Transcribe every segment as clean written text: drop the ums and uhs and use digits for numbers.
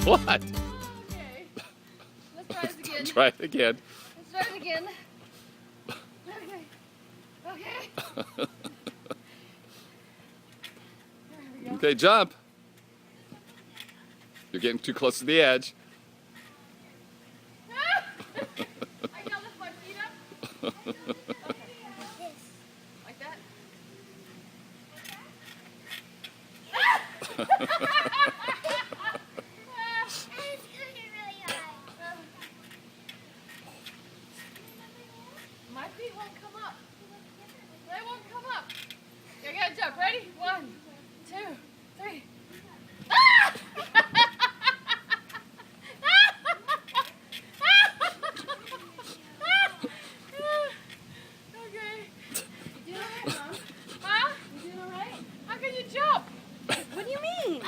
What? Okay. Let's try this again. Try it again. Let's try it again. Okay. Okay. There we go. Okay, jump. You're getting too close to the edge. I gotta lift my feet up. Okay. Like that. My feet won't come up. They won't come up. I gotta jump. Ready? 1, 2, 3. Okay. You doing alright, Mom? Huh? You doing alright? How can you jump? What do you mean?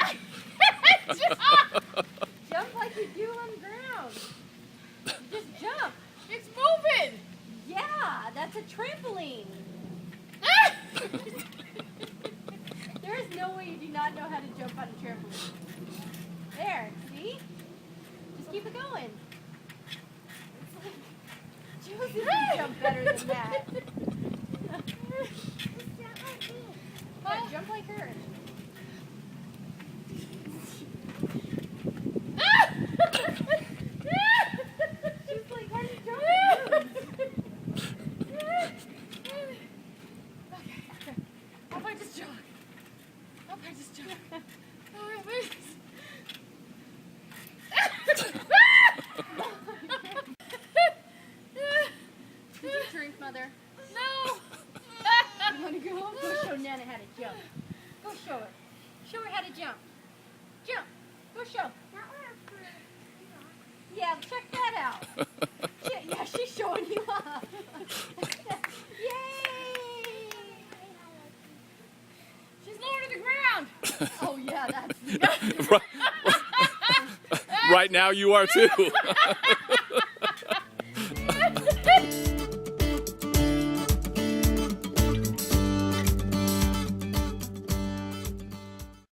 Jump! Jump like you do on the ground. You just jump. It's moving! Yeah, that's a trampoline. There is no way you do not know how to jump on a trampoline. There, see? Just keep it going. Josie can jump better than that. Yeah, jump like her. She's like, how do you jump? How about just jog? How about just jog? Oh, my face. Did you drink, Mother? No! You want to go? Go show Nana how to jump. Go show her. Show her how to jump. Jump. Go show. Yeah, check that out. Yeah, she's showing you off. Yay! She's lower to the ground! Oh, yeah, that's... Right now you are too.